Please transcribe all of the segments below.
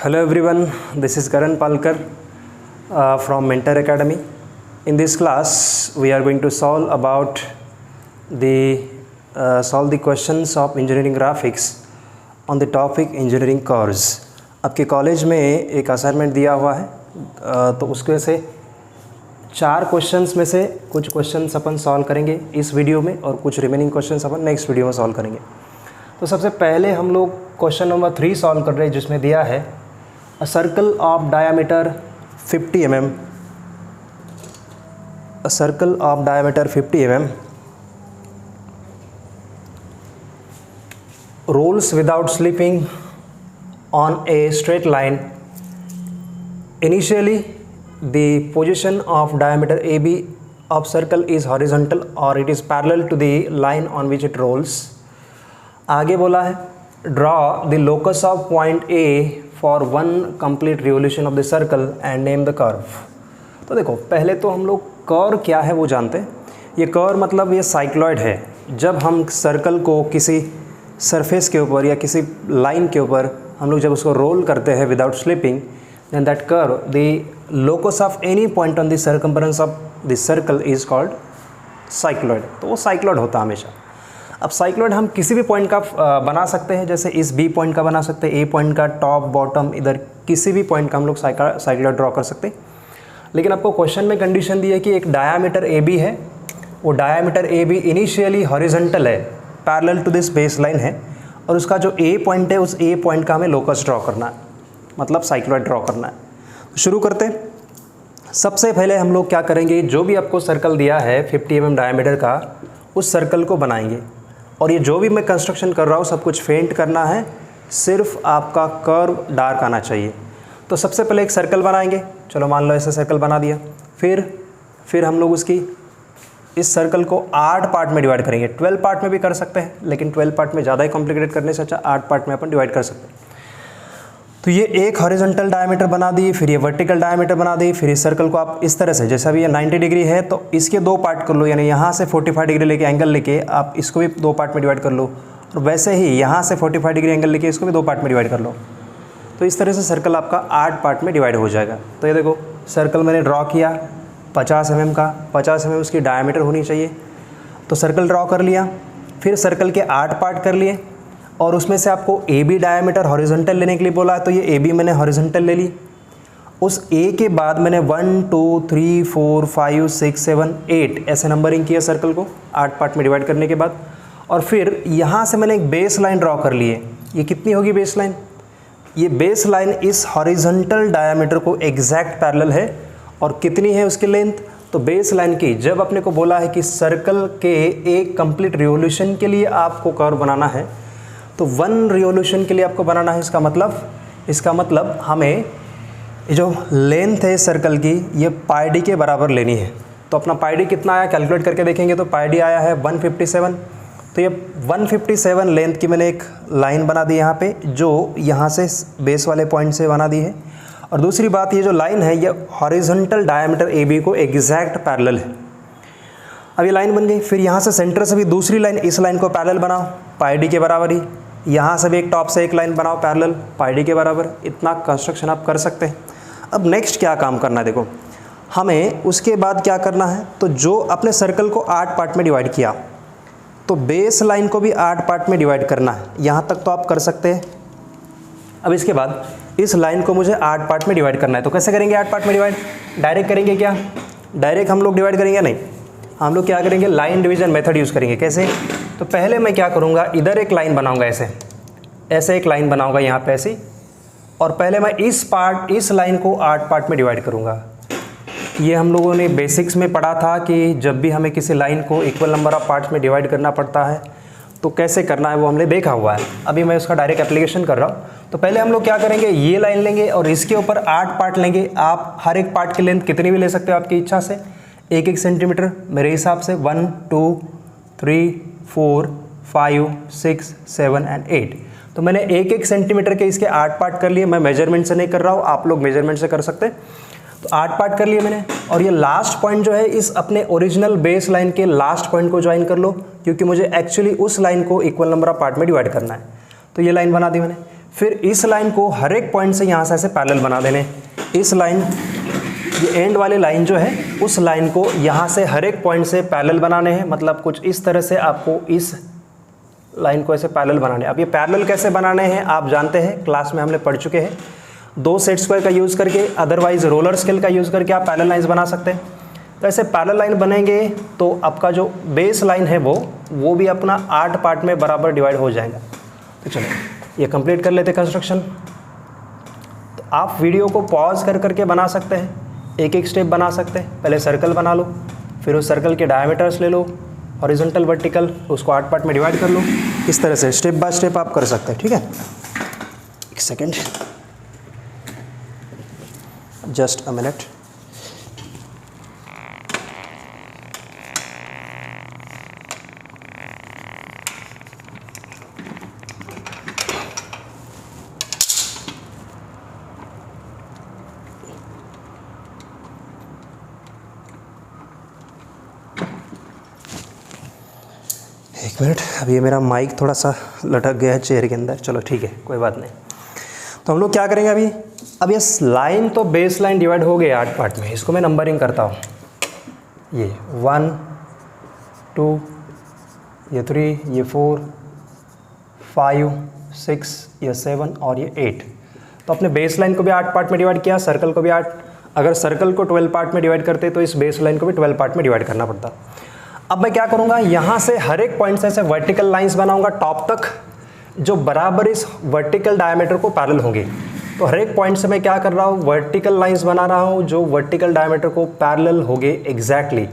Hello everyone, this is Karan Palkar from Mentor Academy. In this class, we are going to solve the questions of engineering graphics on the topic engineering curves. आपके college में एक assignment दिया हुआ है तो उसके से 4 questions में से कुछ क्वेश्चंस अपन सॉल्व करेंगे इस वीडियो में और कुछ रिमेनिंग क्वेश्चंस अपन नेक्स्ट वीडियो में सॉल्व करेंगे। तो सबसे पहले हम लोग क्वेश्चन नंबर 3 सॉल्व कर रहे हैं, जिसमें दिया है a circle of diameter 50 mm, a circle of diameter 50 mm rolls without slipping on a straight line. Initially the position of diameter AB of circle is horizontal or it is parallel to the line on which it rolls. आगे बोला है draw the locus of point A for one complete revolution of the circle and name the curve. तो देखो पहले तो हम लोग curve क्या है वो जानते हैं। ये कर्व मतलब ये साइक्लॉइड है। जब हम सर्कल को किसी सरफेस के ऊपर या किसी लाइन के ऊपर हम लोग जब उसको रोल करते हैं without slipping, then that curve the locus of any point on the circumference of the circle is called cycloid. तो वो साइक्लॉइड होता है हमेशा। अब साइक्लॉइड हम किसी भी पॉइंट का बना सकते हैं, जैसे इस बी पॉइंट का बना सकते हैं, ए पॉइंट का, टॉप बॉटम, इधर किसी भी पॉइंट का हम लोग साइक्लॉइड ड्रॉ कर सकते हैं। लेकिन आपको क्वेश्चन में कंडीशन दी है कि एक डायामीटर ए बी है, वो diameter A B initially horizontal है, parallel to this base line है, और उसका जो ए पॉइंट है उस ए पॉइंट का हमें लोकस ड्रॉ करना है, मतलब साइक्लॉइड ड्रॉ करना है। शुरू करते हैं। सबसे पहले हम लोग क्या करेंगे, जो भी आपको सर्कल दिया है 50 mm डायामीटर का, उस सर्कल को बनाएंगे। और ये जो भी मैं कंस्ट्रक्शन कर रहा हूँ सब कुछ फेंट करना है, सिर्फ आपका कर्व डार्क आना चाहिए। तो सबसे पहले एक सर्कल बनाएंगे। चलो मान लो ऐसा सर्कल बना दिया। फिर हम लोग इस सर्कल को 8 पार्ट में डिवाइड करेंगे। 12 पार्ट में भी कर सकते हैं, लेकिन 12 पार्ट में ज़्यादा ही कॉम्प्लिकेटेड करने से अच्छा 8 पार्ट में अपन डिवाइड कर सकते हैं। तो ये एक हॉरिजॉन्टल डायमीटर बना दी, फिर ये वर्टिकल डायमीटर बना दी। फिर इस सर्कल को आप इस तरह से, जैसा भी ये 90 डिग्री है तो इसके 2 पार्ट कर लो, यानी यहाँ से 45 डिग्री लेके एंगल लेके आप इसको भी 2 पार्ट में डिवाइड कर लो, और वैसे ही यहाँ से 45 डिग्री एंगल लेके इसको भी 2 पार्ट में डिवाइड कर लो। तो इस तरह से सर्कल आपका 8 पार्ट में डिवाइड हो जाएगा। तो ये देखो सर्कल मैंने ड्रॉ किया 50 mm का, 50 mm उसकी डायमीटर होनी चाहिए। तो सर्कल ड्रॉ कर लिया, फिर सर्कल के 8 पार्ट कर लिए, और उसमें से आपको ए बी डायमीटर हॉरिजॉन्टल लेने के लिए बोला है, तो ये ए बी मैंने हॉरिजॉन्टल ले ली। उस ए के बाद मैंने 1 2 3 4 5 6 7 8 ऐसे नंबरिंग किया सर्कल को 8 पार्ट में डिवाइड करने के बाद। और फिर यहाँ से मैंने एक बेस लाइन ड्रॉ कर ली है। ये कितनी होगी बेस लाइन? ये बेस लाइन इस हॉरिजॉन्टल डायमीटर को एग्जैक्ट पैरेलल है। और कितनी है उसकी लेंथ? तो बेस लाइन की, जब अपने को बोला है कि सर्कल के एक कंप्लीट रिवोल्यूशन के लिए आपको कर्व बनाना है, तो 1 रिवोल्यूशन के लिए आपको बनाना है। इसका मतलब हमें जो लेंथ है सर्कल की ये पाई डी के बराबर लेनी है। तो अपना पाई डी कितना आया कैलकुलेट करके देखेंगे, तो पाई डी आया है 157। तो ये 157 लेंथ की मैंने एक लाइन बना दी यहाँ पे, जो यहाँ से बेस वाले पॉइंट से बना दी है। और दूसरी बात, ये जो लाइन है ये हॉरिजॉन्टल डायमीटर ए बी को एग्जैक्ट पैरेलल है। अब ये लाइन बन गई। फिर यहाँ से सेंटर से भी दूसरी लाइन, इस लाइन को पैरेलल बनाओ पाई डी के बराबर ही। यहाँ से भी एक टॉप से एक लाइन बनाओ पैरेलल पाई डी के बराबर। इतना कंस्ट्रक्शन आप कर सकते हैं। अब नेक्स्ट क्या काम करना है, देखो हमें उसके बाद क्या करना है, तो जो अपने सर्कल को 8 पार्ट में डिवाइड किया, तो बेस लाइन को भी 8 पार्ट में डिवाइड करना है। यहाँ तक तो आप कर सकते हैं। अब इसके बाद इस लाइन को मुझे 8 पार्ट में डिवाइड करना है। तो कैसे करेंगे 8 पार्ट में डिवाइड? डायरेक्ट करेंगे क्या? डायरेक्ट हम लोग डिवाइड करेंगे नहीं, हम लोग क्या करेंगे, लाइन डिवीजन मेथड यूज़ करेंगे। कैसे? तो पहले मैं क्या करूँगा, इधर एक लाइन बनाऊँगा, ऐसे एक लाइन बनाऊँगा यहाँ पे ऐसे, और पहले मैं इस लाइन को 8 पार्ट में डिवाइड करूँगा। ये हम लोगों ने बेसिक्स में पढ़ा था कि जब भी हमें किसी लाइन को इक्वल नंबर ऑफ पार्ट्स में डिवाइड करना पड़ता है तो कैसे करना है वो हमने देखा हुआ है। अभी मैं उसका डायरेक्ट एप्लीकेशन कर रहा हूँ। तो पहले हम लोग क्या करेंगे, ये लाइन लेंगे और इसके ऊपर 8 पार्ट लेंगे। आप हर एक पार्ट की लेंथ कितनी भी ले सकते हो आपकी इच्छा से, 1-1 सेंटीमीटर मेरे हिसाब से। 1 2 3 4 5 6 7 एंड 8। तो मैंने 1-1 सेंटीमीटर के इसके 8 पार्ट कर लिए। मैं मेजरमेंट से नहीं कर रहा हूँ, आप लोग मेजरमेंट से कर सकते हैं। तो 8 पार्ट कर लिए मैंने। और ये लास्ट पॉइंट जो है इस अपने ओरिजिनल बेस लाइन के लास्ट पॉइंट को ज्वाइन कर लो, क्योंकि मुझे एक्चुअली उस लाइन को इक्वल नंबर ऑफ पार्ट में डिवाइड करना है। तो ये लाइन बना दी मैंने। फिर इस लाइन को हर एक पॉइंट से यहाँ से ऐसे पैरेलल बना देने। इस लाइन, ये एंड वाली लाइन जो है, उस लाइन को यहाँ से हर एक पॉइंट से पैरेलल बनाने हैं, मतलब कुछ इस तरह से आपको इस लाइन को ऐसे पैरेलल बनाने। अब ये पैरेलल कैसे बनाने हैं आप जानते हैं, क्लास में हमने पढ़ चुके हैं। 2 सेट स्क्वायर का यूज़ करके, अदरवाइज रोलर स्केल का यूज़ करके आप पैरेलल लाइन्स बना सकते हैं। तो ऐसे पैरेलल लाइन बनेंगे तो आपका जो बेस लाइन है वो भी अपना 8 पार्ट में बराबर डिवाइड हो जाएगा। तो चलो ये कंप्लीट कर लेते कंस्ट्रक्शन। तो आप वीडियो को पॉज कर करके बना सकते हैं, एक एक स्टेप बना सकते हैं। पहले सर्कल बना लो, फिर उस सर्कल के डायमीटर्स ले लो, हॉरिजॉन्टल वर्टिकल, उसको 8 पार्ट में डिवाइड कर लो। इस तरह से स्टेप बाय स्टेप आप कर सकते हैं, ठीक है। एक सेकेंड, जस्ट अ मिनट। एक मिनट, अब ये मेरा माइक थोड़ा सा लटक गया है चेयर के अंदर। चलो ठीक है, कोई बात नहीं। तो हम लोग क्या करेंगे अभी, अब ये लाइन तो बेस लाइन डिवाइड हो गई 8 पार्ट में। इसको मैं नंबरिंग करता हूँ, ये 1 2, ये 3, ये 4 5 6, ये 7 और ये 8। तो अपने बेस लाइन को भी 8 पार्ट में डिवाइड किया, सर्कल को भी 8। अगर सर्कल को 12 पार्ट में डिवाइड करते तो इस बेस लाइन को भी 12 पार्ट में डिवाइड करना पड़ता। अब मैं क्या करूँगा, यहाँ से हर एक पॉइंट से ऐसे वर्टिकल लाइंस बनाऊंगा टॉप तक, जो बराबर इस वर्टिकल डायमीटर को पैरेलल होंगे। तो हर एक पॉइंट से मैं क्या कर रहा हूँ, वर्टिकल लाइंस बना रहा हूँ जो वर्टिकल डायमीटर को पैरेलल होंगे एग्जैक्टली,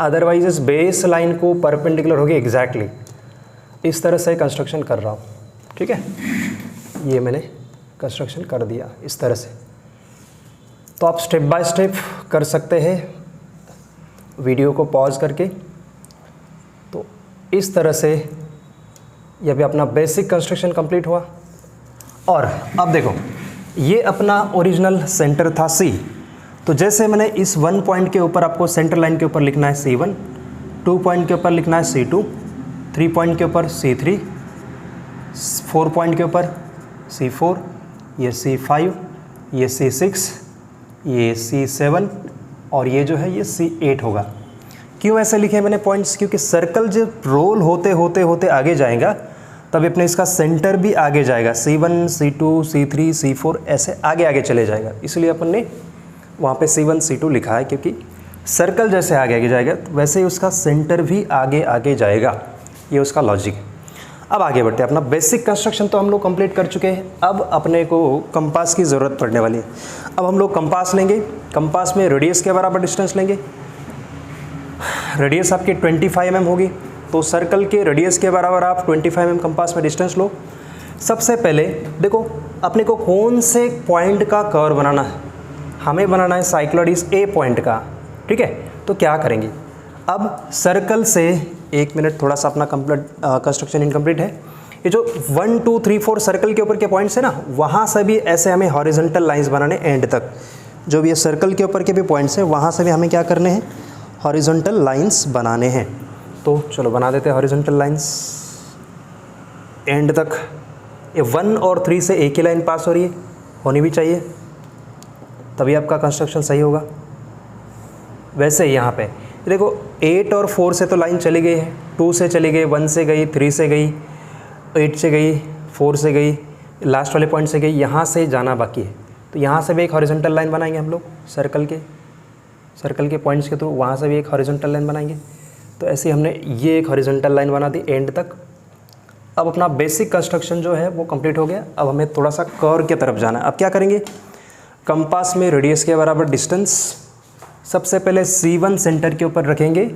अदरवाइज इस बेस लाइन को परपेंडिकुलर होगी एग्जैक्टली। इस तरह से कंस्ट्रक्शन कर रहा हूँ, ठीक है। ये मैंने कंस्ट्रक्शन कर दिया इस तरह से। तो आप स्टेप बाय स्टेप कर सकते हैं वीडियो को पॉज करके। तो इस तरह से ये भी अपना बेसिक कंस्ट्रक्शन कंप्लीट हुआ। और अब देखो, ये अपना ओरिजिनल सेंटर था C। तो जैसे मैंने इस 1 पॉइंट के ऊपर आपको सेंटर लाइन के ऊपर लिखना है C1, 2 पॉइंट के ऊपर लिखना है C2, 3 पॉइंट के ऊपर C3, 4 पॉइंट के ऊपर C4, ये C5, ये C6, ये C7 और ये जो है ये C8 होगा। क्यों ऐसे लिखे मैंने पॉइंट्स, क्योंकि सर्कल जब रोल होते होते होते आगे जाएगा तब अपने इसका सेंटर भी आगे जाएगा, C1 C2 C3 C4 ऐसे आगे आगे चले जाएगा। इसलिए अपन ने वहाँ पे C1 C2 लिखा है, क्योंकि सर्कल जैसे आगे आगे जाएगा वैसे ही उसका सेंटर भी आगे आगे जाएगा। ये उसका लॉजिक। अब आगे बढ़ते हैं। अपना बेसिक कंस्ट्रक्शन तो हम लोग कंप्लीट कर चुके हैं। अब अपने को कंपास की ज़रूरत पड़ने वाली है। अब हम लोग कंपास लेंगे। कंपास में रेडियस के बराबर डिस्टेंस लेंगे। रेडियस आपकी 25 mm होगी, तो सर्कल के रेडियस के बराबर आप 25 mm कंपास में डिस्टेंस लो। सबसे पहले देखो अपने को कौन से पॉइंट का कर्व बनाना है। हमें बनाना है साइक्लॉइड इस A पॉइंट का, ठीक है। तो क्या करेंगे, अब सर्कल से, एक मिनट, थोड़ा सा अपना कंस्ट्रक्शन इनकम्प्लीट है। ये जो 1 2 3 4 सर्कल के ऊपर के पॉइंट्स है ना, वहाँ से भी ऐसे हमें हॉरिजॉन्टल लाइंस बनाने एंड तक। जो भी ये सर्कल के ऊपर के भी पॉइंट्स हैं वहाँ से भी हमें क्या करने हैं, हॉरिजॉन्टल लाइंस बनाने हैं। तो चलो बना देते हैं हॉरिजॉन्टल लाइंस एंड तक। ये 1 और 3 से एक ही लाइन पास हो रही है, होनी भी चाहिए, तभी आपका कंस्ट्रक्शन सही होगा। वैसे यहाँ पे देखो 8 और 4 से तो लाइन चली गई है, 2 से चली गई, 1 से गई, 3 से गई, 8 से गई, 4 से गई, लास्ट वाले पॉइंट से गई, यहाँ से जाना बाकी है। तो यहाँ से भी एक हॉरिजॉन्टल लाइन बनाएंगे हम लोग सर्कल के पॉइंट्स के थ्रू, वहाँ से भी एक हॉरिजॉन्टल लाइन बनाएंगे। तो ऐसे हमने ये एक हॉरिजॉन्टल लाइन बना दी एंड तक। अब अपना बेसिक कंस्ट्रक्शन जो है वो कंप्लीट हो गया। अब हमें थोड़ा सा कर्व की तरफ जाना है। अब क्या करेंगे, कंपास में रेडियस के बराबर डिस्टेंस सबसे पहले C1 सेंटर के ऊपर रखेंगे,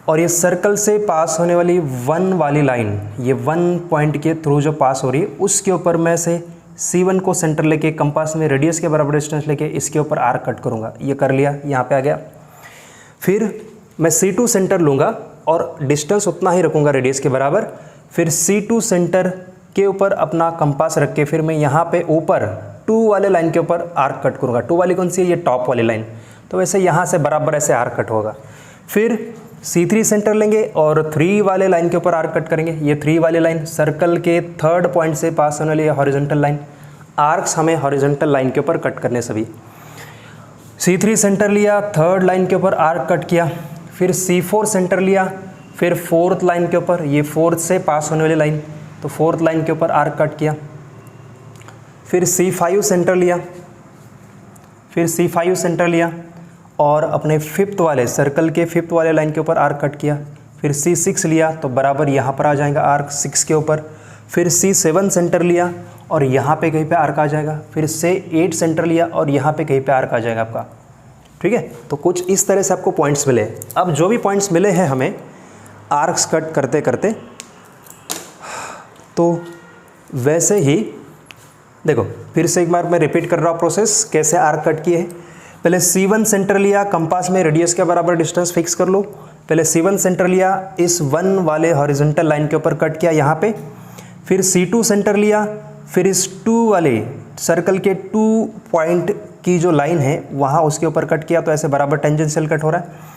और ये सर्कल से पास होने वाली 1 वाली लाइन, ये 1 पॉइंट के थ्रू जो पास हो रही है उसके ऊपर मैं से C1 को सेंटर लेके कंपास में रेडियस के बराबर डिस्टेंस लेके इसके ऊपर आर्क कट करूँगा। ये कर लिया, यहाँ पे आ गया। फिर मैं C2 सेंटर लूँगा और डिस्टेंस उतना ही रखूँगा रेडियस के बराबर। फिर C2 सेंटर के ऊपर अपना कंपास रख के फिर मैं यहाँ पे ऊपर 2 वाले लाइन के ऊपर आर्क कट करूँगा। 2 वाली कौन सी है, ये टॉप वाली लाइन। तो वैसे यहाँ से बराबर ऐसे आर्क कट होगा। फिर C3 सेंटर लेंगे और 3 वाले लाइन के ऊपर आर्क कट करेंगे। ये 3 वाली लाइन सर्कल के थर्ड पॉइंट से पास होने वाली हॉरिजॉन्टल लाइन। आर्क्स हमें हॉरिजॉन्टल लाइन के ऊपर कट करने सभी। C3 सेंटर लिया, थर्ड लाइन के ऊपर आर्क कट किया, फिर C4 सेंटर लिया, फिर फोर्थ लाइन के ऊपर, ये फोर्थ से पास होने वाली लाइन, तो फोर्थ लाइन के ऊपर आर्क कट किया, फिर C5 सेंटर लिया, फिर C5 सेंटर लिया और अपने फिफ्थ वाले सर्कल के फिफ्थ वाले लाइन के ऊपर आर्क कट किया, फिर C6 लिया तो बराबर यहाँ पर आ जाएगा आर्क 6 के ऊपर, फिर C7 सेंटर लिया और यहाँ पे कहीं पे आर्क आ जाएगा, फिर से 8 सेंटर लिया और यहाँ पे कहीं पे आर्क आ जाएगा आपका। ठीक है, तो कुछ इस तरह से आपको पॉइंट्स मिले। अब जो भी पॉइंट्स मिले हैं हमें आर्क्स कट करते करते, तो वैसे ही देखो फिर से एक बार मैं रिपीट कर रहा हूँ प्रोसेस कैसे आर्क कट किए हैं। पहले C1 सेंटर लिया, कंपास में रेडियस के बराबर डिस्टेंस फिक्स कर लो। पहले C1 सेंटर लिया, इस 1 वाले हॉरिजॉन्टल लाइन के ऊपर कट किया यहाँ पे, फिर C2 सेंटर लिया, फिर इस 2 वाले सर्कल के 2 पॉइंट की जो लाइन है वहाँ उसके ऊपर कट किया, तो ऐसे बराबर टेंजेंशियल कट हो रहा है।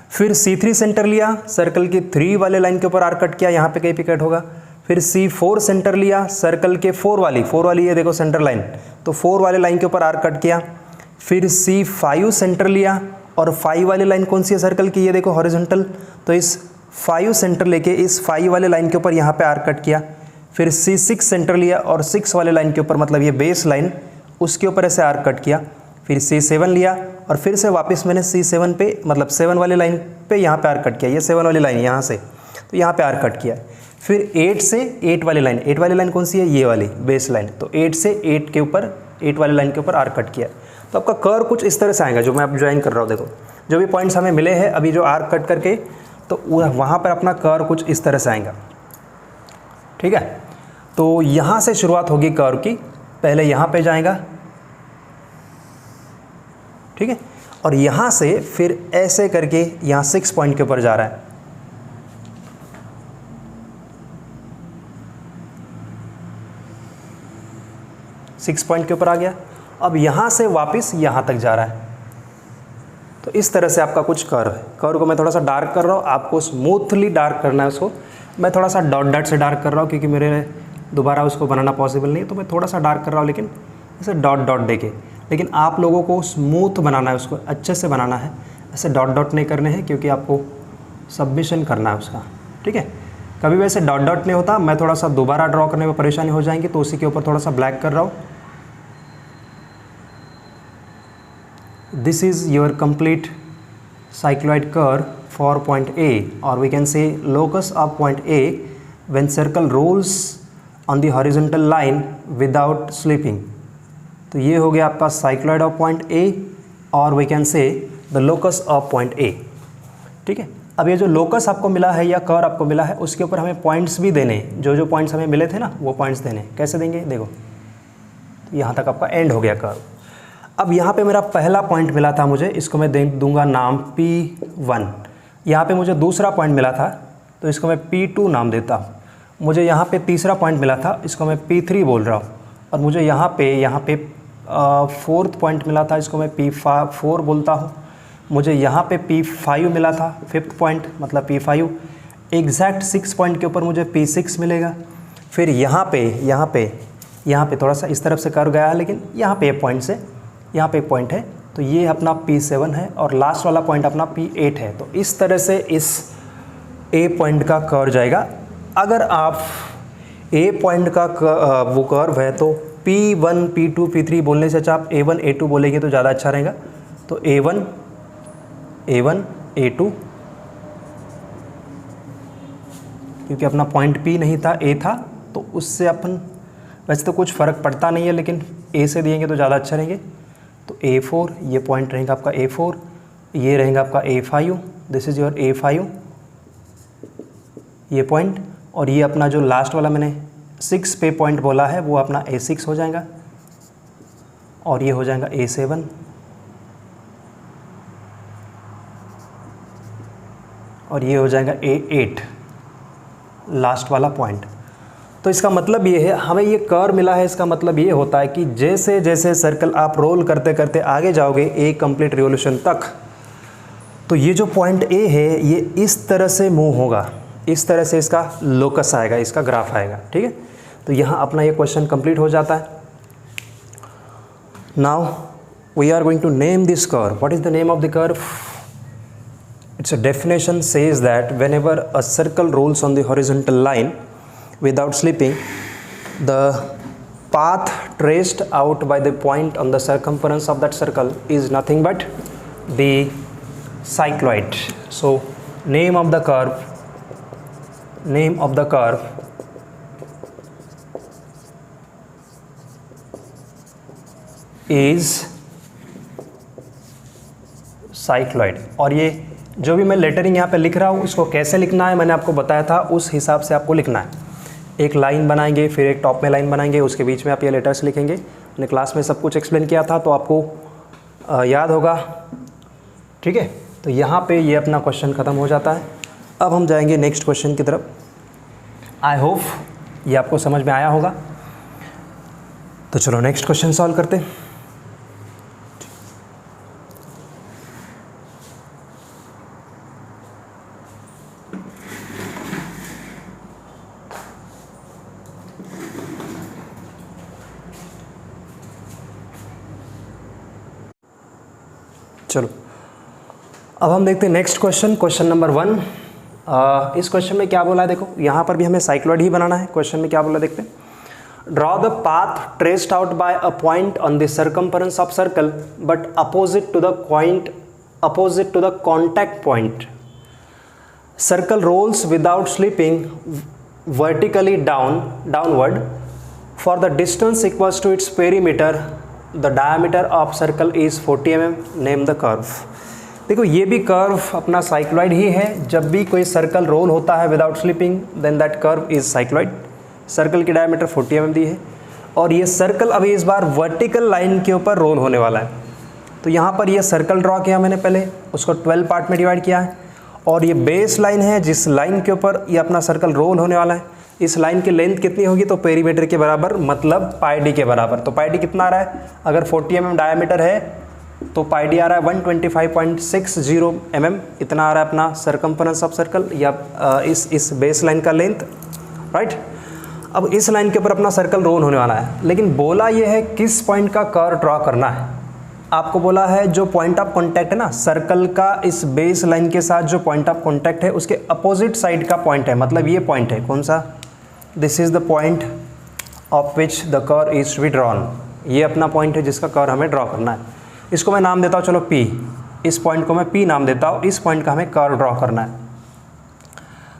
फिर C3 सेंटर लिया, सर्कल के 3 वाले लाइन के ऊपर आर्क कट किया, यहाँ पे कहीं पे कट होगा। फिर C4 सेंटर लिया, सर्कल के 4 वाली ये देखो सेंटर लाइन, तो 4 वाले लाइन के ऊपर आर्क कट किया। फिर C5 सेंटर लिया और 5 वाली लाइन कौन सी है सर्कल की, ये देखो हॉरिजॉन्टल, तो इस 5 सेंटर लेके इस 5 वाले लाइन के ऊपर यहाँ पे आर्क कट किया। फिर C6 सेंटर लिया और 6 वाले लाइन के ऊपर, मतलब ये बेस लाइन, उसके ऊपर ऐसे आर्क कट किया। फिर C7 लिया और फिर से वापस मैंने C7 पे, मतलब 7 वाली लाइन पे यहाँ पे आर्क कट किया, ये 7 वाली लाइन यहाँ से, तो यहाँ पे आर्क कट किया। फिर 8 से 8 वाली लाइन, 8 वाली लाइन कौन सी है, ये वाली बेस लाइन, तो 8 से 8 के ऊपर, 8 वाली लाइन के ऊपर आर्क कट किया। तो आपका कर्व कुछ इस तरह से आएगा जो मैं अब ज्वाइन कर रहा हूँ। देखो जो भी पॉइंट्स हमें मिले हैं अभी जो आर्क कट करके, तो वहाँ पर अपना कर्व कुछ इस तरह से आएगा। ठीक है, तो यहाँ से शुरुआत होगी कर्व की, पहले यहाँ पे जाएगा, ठीक है, और यहाँ से फिर ऐसे करके यहाँ 6 पॉइंट के ऊपर जा रहा है। सिक्स पॉइंट के ऊपर आ गया। अब यहाँ से वापस यहाँ तक जा रहा है। तो इस तरह से आपका कुछ कर्व है। कर्व को मैं थोड़ा सा डार्क कर रहा हूँ, आपको स्मूथली डार्क करना है उसको। मैं थोड़ा सा डॉट डॉट से डार्क कर रहा हूँ क्योंकि मेरे दोबारा उसको बनाना पॉसिबल नहीं है, तो मैं थोड़ा सा डार्क कर रहा हूँ, लेकिन ऐसे डॉट डॉट देके। लेकिन आप लोगों को स्मूथ बनाना है, उसको अच्छे से बनाना है, ऐसे डॉट डॉट नहीं करने हैं क्योंकि आपको सबमिशन करना है उसका। ठीक है, कभी वैसे डॉट डॉट नहीं होता, मैं थोड़ा सा दोबारा ड्रॉ करने में परेशानी हो जाएंगी, तो उसी के ऊपर थोड़ा सा ब्लैक कर रहा हूँ। This is your complete cycloid curve for point A, or we can say locus of point A when circle rolls on the horizontal line without slipping। तो ये हो गया आपका cycloid of point A, और we can say the locus of point A। ठीक है, अब ये जो locus आपको मिला है या curve आपको मिला है, उसके ऊपर हमें पॉइंट्स भी देने, जो पॉइंट्स हमें मिले थे ना, वो पॉइंट्स देने। कैसे देंगे, देखो यहाँ तक आपका एंड हो गया कर्व। अब यहाँ पे मेरा पहला पॉइंट मिला था मुझे, इसको मैं दे दूंगा नाम P1। यहाँ पे मुझे दूसरा पॉइंट मिला था, तो इसको मैं P2 नाम देता हूँ। मुझे यहाँ पे तीसरा पॉइंट मिला था, इसको मैं P3 बोल रहा हूँ। और मुझे यहाँ पे फोर्थ पॉइंट मिला था, इसको मैं P4 बोलता हूँ। मुझे यहाँ पे P5 मिला था, फिफ्थ पॉइंट मतलब P5। एग्जैक्ट 6 पॉइंट के ऊपर मुझे P6 मिलेगा। फिर यहाँ पे थोड़ा सा इस तरफ से कर्व गया है, लेकिन यहाँ पे पॉइंट से यहाँ पे एक पॉइंट है, तो ये अपना P7 है, और लास्ट वाला पॉइंट अपना P8 है। तो इस तरह से इस A पॉइंट का कर्व जाएगा। अगर आप A पॉइंट का वो कर्व है तो P1 P2 P3 बोलने से अच्छा आप A1 A2 बोलेंगे तो ज़्यादा अच्छा रहेगा। तो A1 A2, क्योंकि अपना पॉइंट P नहीं था, A था, तो उससे अपन वैसे तो कुछ फ़र्क पड़ता नहीं है, लेकिन A से दिएंगे तो ज़्यादा अच्छा रहेंगे। तो A4, ये पॉइंट रहेगा आपका A4, ये रहेगा आपका A5, this is your A5 ये पॉइंट, और ये अपना जो लास्ट वाला मैंने 6 पे पॉइंट बोला है वो अपना A6 हो जाएगा, और ये हो जाएगा A7, और ये हो जाएगा A8 लास्ट वाला पॉइंट। तो इसका मतलब ये है, हमें ये कर्व मिला है, इसका मतलब ये होता है कि जैसे जैसे सर्कल आप रोल करते करते आगे जाओगे एक कंप्लीट रिवोल्यूशन तक, तो ये जो पॉइंट ए है ये इस तरह से मूव होगा, इस तरह से इसका लोकस आएगा, इसका ग्राफ आएगा, ठीक है। तो यहाँ अपना ये क्वेश्चन कंप्लीट हो जाता है। Now we are going to name this curve. What is the name of the curve? Its definition says that whenever a circle rolls on the horizontal line without slipping, the path traced out by the point on the circumference of that circle is nothing but the cycloid. So name of the curve is cycloid. और ये जो भी मैं lettering यहाँ पे लिख रहा हूँ उसको कैसे लिखना है मैंने आपको बताया था, उस हिसाब से आपको लिखना है। एक लाइन बनाएंगे, फिर एक टॉप में लाइन बनाएंगे, उसके बीच में आप ये लेटर्स लिखेंगे। मैंने क्लास में सब कुछ एक्सप्लेन किया था तो आपको याद होगा, ठीक है। तो यहाँ पे ये अपना क्वेश्चन ख़त्म हो जाता है। अब हम जाएंगे नेक्स्ट क्वेश्चन की तरफ। आई होप ये आपको समझ में आया होगा। तो चलो नेक्स्ट क्वेश्चन सॉल्व करते हैं। चलो अब हम देखते हैं नेक्स्ट क्वेश्चन, क्वेश्चन नंबर 1। इस क्वेश्चन में क्या बोला है देखो, यहाँ पर भी हमें साइक्लॉइड ही बनाना है। क्वेश्चन में क्या बोला देखते हैं। Draw the path traced out by a point on the circumference of circle but opposite to the contact point. Circle rolls without slipping vertically downward for the distance equals to its perimeter. The diameter of circle is 40 mm। Name the curve. देखो ये भी curve अपना cycloid ही है। जब भी कोई circle roll होता है without slipping then that curve is cycloid. Circle की डायमीटर 40 mm दी है और ये सर्कल अभी इस बार वर्टिकल लाइन के ऊपर रोल होने वाला है। तो यहाँ पर ये सर्कल ड्रॉ किया मैंने, पहले उसको 12 पार्ट में डिवाइड किया है और ये बेस लाइन है जिस लाइन के ऊपर ये अपना सर्कल रोल होने वाला है। इस लाइन की लेंथ कितनी होगी तो पेरीमीटर के बराबर, मतलब पाई डी के बराबर। तो पाई डी कितना आ रहा है, अगर 40 mm डायमीटर है तो पाई डी आ रहा है 125.60 mm। इतना आ रहा है अपना सर्कम्फरेंस ऑफ सर्कल या इस बेस लाइन का लेंथ, राइट। अब इस लाइन के ऊपर अपना सर्कल रोल होने वाला है, लेकिन बोला ये है किस पॉइंट का कर्व ड्रॉ करना है। आपको बोला है जो पॉइंट ऑफ कॉन्टैक्ट है ना सर्कल का, इस बेस लाइन के साथ जो पॉइंट ऑफ कॉन्टैक्ट है उसके अपोजिट साइड का पॉइंट है, मतलब ये पॉइंट है कौन सा, this is the point of which the curve is to be drawn. ये अपना पॉइंट है जिसका कर्व हमें ड्रॉ करना है। इसको मैं नाम देता हूँ, चलो P। इस पॉइंट को मैं P नाम देता हूँ। इस पॉइंट का हमें कर्व ड्रॉ करना है।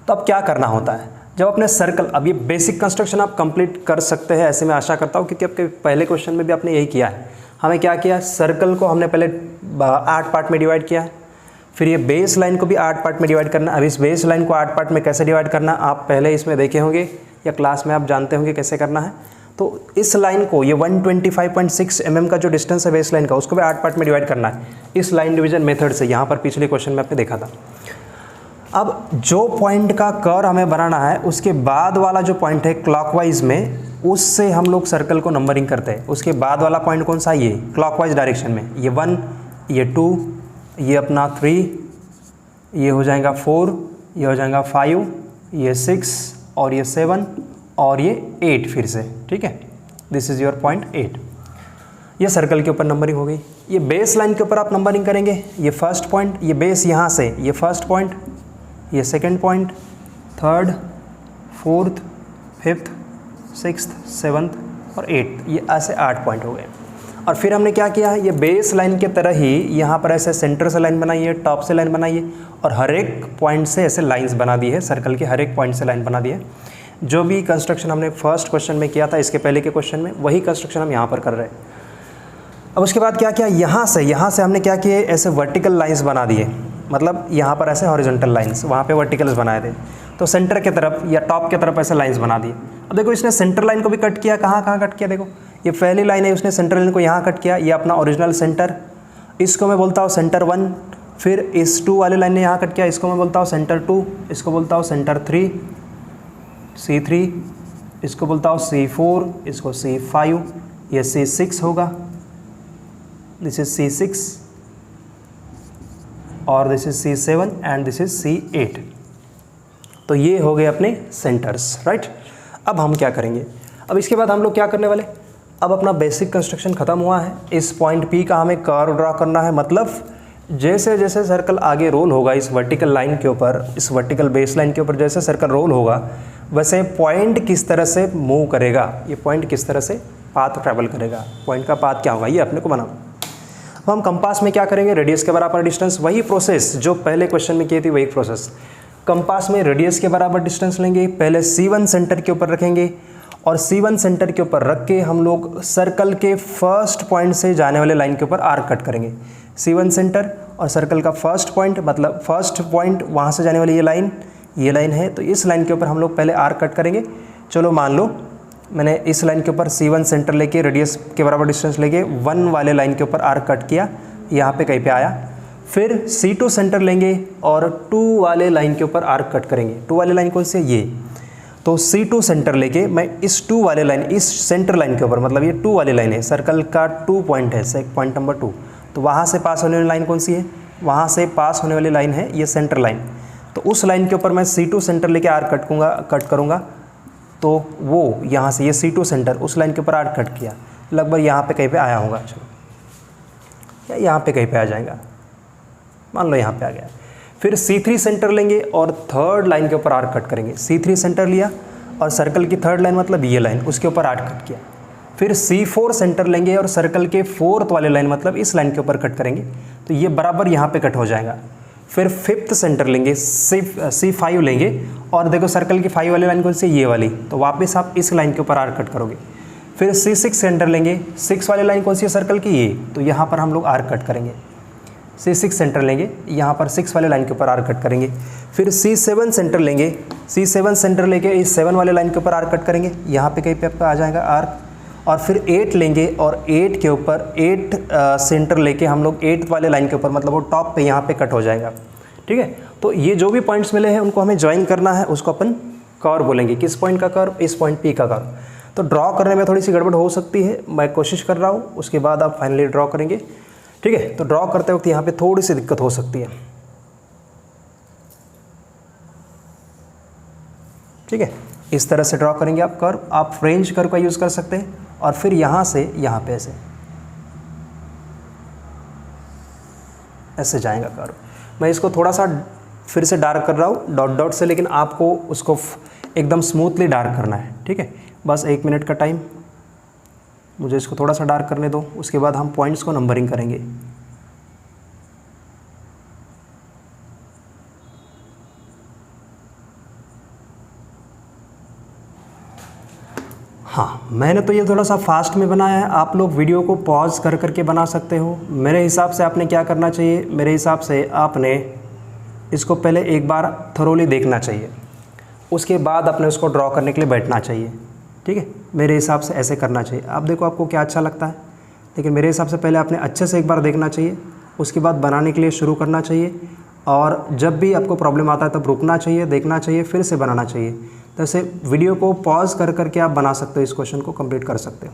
तो अब क्या करना होता है जब अपने सर्कल, अब ये बेसिक कंस्ट्रक्शन आप कंप्लीट कर सकते हैं ऐसे मैं आशा करता हूँ, क्योंकि आपके पहले क्वेश्चन में भी आपने यही किया है। हमें क्या किया, सर्कल को हमने पहले 8 पार्ट में डिवाइड किया है, फिर ये बेस लाइन को भी 8 पार्ट में डिवाइड करना। अब इस बेस लाइन को 8 पार्ट में कैसे डिवाइड करना आप पहले इसमें देखे होंगे या क्लास में आप जानते होंगे कैसे करना है। तो इस लाइन को, ये 125.6 mm का जो डिस्टेंस है बेस लाइन का, उसको भी 8 पार्ट में डिवाइड करना है इस लाइन डिवीजन मेथड से। यहाँ पर पिछले क्वेश्चन में आपने देखा था। अब जो पॉइंट का कर्व हमें बनाना है उसके बाद वाला जो पॉइंट है क्लॉकवाइज में, उससे हम लोग सर्कल को नंबरिंग करते हैं। उसके बाद वाला पॉइंट कौन सा, ये क्लॉकवाइज डायरेक्शन में, ये 1, ये 2, ये अपना 3, ये हो जाएगा 4, ये हो जाएगा 5, ये 6 और ये 7 और ये 8 फिर से, ठीक है। This is your point 8। ये सर्कल के ऊपर नंबरिंग हो गई। ये बेस लाइन के ऊपर आप नंबरिंग करेंगे। ये फर्स्ट पॉइंट, ये बेस यहाँ से, ये फर्स्ट पॉइंट, ये second point, third, fourth, fifth, sixth, seventh और 8th, ये ऐसे 8 पॉइंट हो गए। और फिर हमने क्या किया है, ये बेस लाइन के तरह ही यहाँ पर ऐसे सेंटर से लाइन बनाई है, टॉप से लाइन बनाई है और हर एक पॉइंट से ऐसे लाइंस बना दी है। सर्कल के हर एक पॉइंट से लाइन बना दी है। जो भी कंस्ट्रक्शन हमने फर्स्ट क्वेश्चन में किया था, इसके पहले के क्वेश्चन में, वही कंस्ट्रक्शन हम यहाँ पर कर रहे हैं। अब उसके बाद क्या किया, यहाँ से हमने क्या किए, ऐसे वर्टिकल लाइंस बना दिए, मतलब यहाँ पर ऐसे हॉरिजॉन्टल लाइंस, वहाँ पे वर्टिकल्स बनाए थे। तो सेंटर के तरफ या टॉप के तरफ ऐसे लाइंस बना दिए। अब देखो इसने सेंटर लाइन को भी कट किया। कहाँ कट किया, देखो ये पहली लाइन है, उसने सेंटर लाइन को यहाँ कट किया। ये अपना ओरिजिनल सेंटर, इसको मैं बोलता हूँ सेंटर 1। फिर इस 2 वाले लाइन ने यहाँ कट किया, इसको मैं बोलता हूँ सेंटर 2, इसको बोलता हूँ सेंटर 3, C3, इसको बोलता हूँ C4, इसको C5, ये C6 होगा, दिस इज C6 और this is C7 and this is C8। तो ये हो गए अपने सेंटर्स, राइट। अब हम क्या करेंगे, अब इसके बाद हम लोग क्या करने वाले, अब अपना बेसिक कंस्ट्रक्शन ख़त्म हुआ है। इस पॉइंट P का हमें कर्व ड्रा करना है, मतलब जैसे जैसे सर्कल आगे रोल होगा इस वर्टिकल लाइन के ऊपर, इस वर्टिकल बेस लाइन के ऊपर जैसे सर्कल रोल होगा, वैसे पॉइंट किस तरह से मूव करेगा, ये पॉइंट किस तरह से पाथ ट्रैवल करेगा, पॉइंट का पाथ क्या होगा, ये अपने को बनाना। अब हम कंपास में क्या करेंगे, रेडियस के बराबर डिस्टेंस, वही प्रोसेस जो पहले क्वेश्चन में की थी वही प्रोसेस। कंपास में रेडियस के बराबर डिस्टेंस लेंगे, पहले C1 सेंटर के ऊपर रखेंगे और C1 सेंटर के ऊपर रख के हम लोग सर्कल के फर्स्ट पॉइंट से जाने वाले लाइन के ऊपर आर्क कट करेंगे। C1 सेंटर और सर्कल का फर्स्ट पॉइंट, मतलब फर्स्ट पॉइंट वहाँ से जाने वाली ये लाइन है, तो इस लाइन के ऊपर हम लोग पहले आर्क कट करेंगे। चलो मान लो मैंने इस लाइन के ऊपर C1 सेंटर लेके रेडियस के बराबर डिस्टेंस लेके 1 वाले लाइन के ऊपर आर्क कट किया, यहाँ पे कहीं पे आया। फिर C2 सेंटर लेंगे और 2 वाले लाइन के ऊपर आर्क कट करेंगे। 2 वाले लाइन कौन सी है, ये। तो C2 सेंटर लेके मैं इस 2 वाले लाइन, इस सेंटर लाइन के ऊपर, मतलब ये 2 वाली लाइन है, सर्कल का 2 पॉइंट है, पॉइंट नंबर 2, तो वहाँ से पास होने वाली लाइन कौन सी है, वहाँ से पास होने वाली लाइन है ये सेंटर लाइन। तो उस लाइन के ऊपर मैं C2 सेंटर लेके आर्क कट करूँगा, तो वो यहाँ से ये C2 सेंटर उस लाइन के ऊपर आर्क कट किया, लगभग यहाँ पे कहीं पे आया होगा, चलो या यहाँ पे कहीं पे आ जाएगा, मान लो यहाँ पे आ गया। फिर C3 सेंटर लेंगे और थर्ड लाइन के ऊपर आर्क कट करेंगे। C3 सेंटर लिया और सर्कल की थर्ड लाइन, मतलब ये लाइन, उसके ऊपर आर्क कट किया। फिर C4 सेंटर लेंगे और सर्कल के फोर्थ वाले लाइन, मतलब इस लाइन के ऊपर कट करेंगे, तो ये बराबर यहाँ पे कट हो जाएगा। फिर 5th सेंटर लेंगे, C5 लेंगे और देखो सर्कल की 5 वाली लाइन कौन सी, ये वाली, तो वापस आप इस लाइन के ऊपर आर्क कट करोगे। फिर C6 सेंटर लेंगे, 6 वाली लाइन कौन सी है सर्कल की, ये, तो यहाँ पर हम लोग आर्क कट करेंगे। C6 सेंटर लेंगे, यहाँ पर 6 वाले लाइन के ऊपर आर्क कट करेंगे। फिर C7 सेंटर लेंगे, C7 सेंटर लेके इस 7 वाले लाइन के ऊपर आर्क कट करेंगे, यहाँ पे कहीं पे आपका आ जाएगा आर्क। और फिर 8 लेंगे और 8 के ऊपर 8 सेंटर लेके हम लोग 8 वाले लाइन के ऊपर, मतलब वो टॉप पे यहाँ पे कट हो जाएगा, ठीक है। तो ये जो भी पॉइंट्स मिले हैं उनको हमें ज्वाइन करना है, उसको अपन कर्व बोलेंगे। किस पॉइंट का कर्व, इस पॉइंट P का कर्व। तो ड्रॉ करने में थोड़ी सी गड़बड़ हो सकती है, मैं कोशिश कर रहा हूँ, उसके बाद आप फाइनली ड्रॉ करेंगे, ठीक है। तो ड्रॉ करते वक्त यहाँ पे थोड़ी सी दिक्कत हो सकती है, ठीक है। इस तरह से ड्रॉ करेंगे आप कर्व, आप रेंज कर्व का यूज़ कर सकते हैं और फिर यहाँ से यहाँ पे ऐसे जाएगा कर्व। मैं इसको थोड़ा सा फिर से डार्क कर रहा हूँ डॉट डॉट से, लेकिन आपको उसको एकदम स्मूथली डार्क करना है, ठीक है। बस 1 मिनट का टाइम, मुझे इसको थोड़ा सा डार्क करने दो, उसके बाद हम पॉइंट्स को नंबरिंग करेंगे। हाँ, मैंने तो ये थोड़ा सा फास्ट में बनाया है, आप लोग वीडियो को पॉज कर करके बना सकते हो। मेरे हिसाब से आपने क्या करना चाहिए, मेरे हिसाब से आपने इसको पहले एक बार थोरोली देखना चाहिए, उसके बाद अपने उसको ड्रॉ करने के लिए बैठना चाहिए, ठीक है। मेरे हिसाब से ऐसे करना चाहिए। आप देखो आपको क्या अच्छा लगता है, लेकिन मेरे हिसाब से पहले आपने अच्छे से एक बार देखना चाहिए, उसके बाद बनाने के लिए शुरू करना चाहिए। और जब भी आपको प्रॉब्लम आता है तब रुकना चाहिए, देखना चाहिए, फिर से बनाना चाहिए। तो ऐसे वीडियो को पॉज कर करके आप बना सकते हो, इस क्वेश्चन को कंप्लीट कर सकते हो।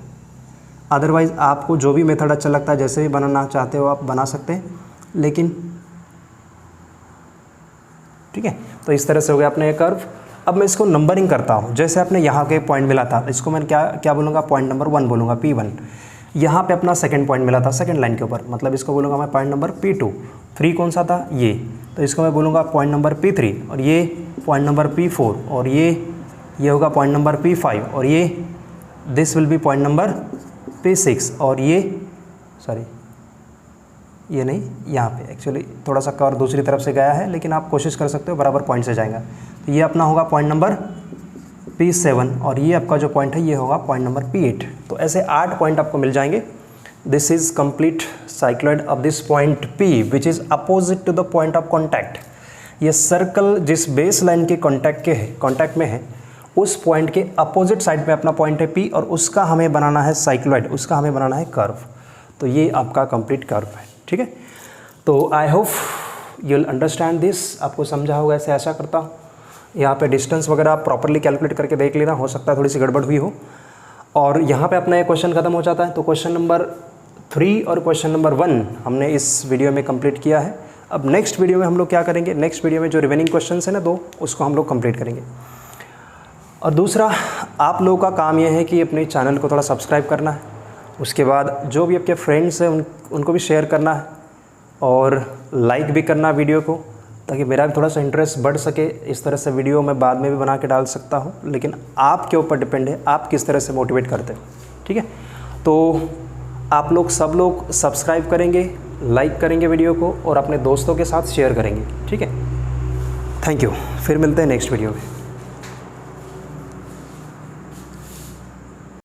अदरवाइज़ आपको जो भी मेथड अच्छा लगता है, जैसे भी बनाना चाहते हो आप बना सकते हैं, लेकिन ठीक है। तो इस तरह से हो गया अपने कर्व। अब मैं इसको नंबरिंग करता हूँ। जैसे आपने यहाँ के पॉइंट मिला था, इसको मैं क्या बोलूँगा, पॉइंट नंबर 1 बोलूँगा, P1। यहाँ पे अपना सेकंड पॉइंट मिला था सेकंड लाइन के ऊपर, मतलब इसको बोलूँगा मैं पॉइंट नंबर P2। 3 कौन सा था, ये, तो इसको मैं बोलूँगा पॉइंट नंबर P3, और ये पॉइंट नंबर P4, और ये होगा पॉइंट नंबर P5, और ये this will be point number P6, और ये ये नहीं, यहाँ पे एक्चुअली थोड़ा सा कर्व दूसरी तरफ से गया है, लेकिन आप कोशिश कर सकते हो बराबर पॉइंट से जाएगा। तो ये अपना होगा पॉइंट नंबर P7, और ये आपका जो पॉइंट है ये होगा पॉइंट नंबर P8। तो ऐसे 8 पॉइंट आपको मिल जाएंगे। This is complete cycloid of this point P which is opposite to the point of contact. ये सर्कल जिस बेस लाइन के कॉन्टैक्ट में है, उस पॉइंट के अपोजिट साइड पे अपना पॉइंट है P, और उसका हमें बनाना है साइक्लॉइड, उसका हमें बनाना है कर्व। तो ये आपका कंप्लीट कर्व है, ठीक है। तो I hope you will understand this, आपको समझा होगा, ऐसे आशा करता हूँ। यहाँ पे डिस्टेंस वगैरह आप प्रॉपरली कैलकुलेट करके देख लेना, हो सकता है थोड़ी सी गड़बड़ हुई हो। और यहाँ पे अपना ये क्वेश्चन ख़त्म हो जाता है। तो क्वेश्चन नंबर 3 और क्वेश्चन नंबर 1 हमने इस वीडियो में कंप्लीट किया है। अब नेक्स्ट वीडियो में हम लोग क्या करेंगे, नेक्स्ट वीडियो में जो रिमेनिंग क्वेश्चन है ना 2, उसको हम लोग कंप्लीट करेंगे। और दूसरा, आप लोगों का काम ये है कि अपने चैनल को थोड़ा सब्सक्राइब करना है, उसके बाद जो भी आपके फ्रेंड्स हैं उनको भी शेयर करना है और लाइक भी करना वीडियो को, ताकि मेरा भी थोड़ा सा इंटरेस्ट बढ़ सके। इस तरह से वीडियो मैं बाद में भी बना के डाल सकता हूँ, लेकिन आपके ऊपर डिपेंड है आप किस तरह से मोटिवेट करते हैं। ठीक है, तो आप लोग सब लोग सब्सक्राइब करेंगे, लाइक करेंगे वीडियो को और अपने दोस्तों के साथ शेयर करेंगे। ठीक है, थैंक यू। फिर मिलते हैं नेक्स्ट वीडियो में।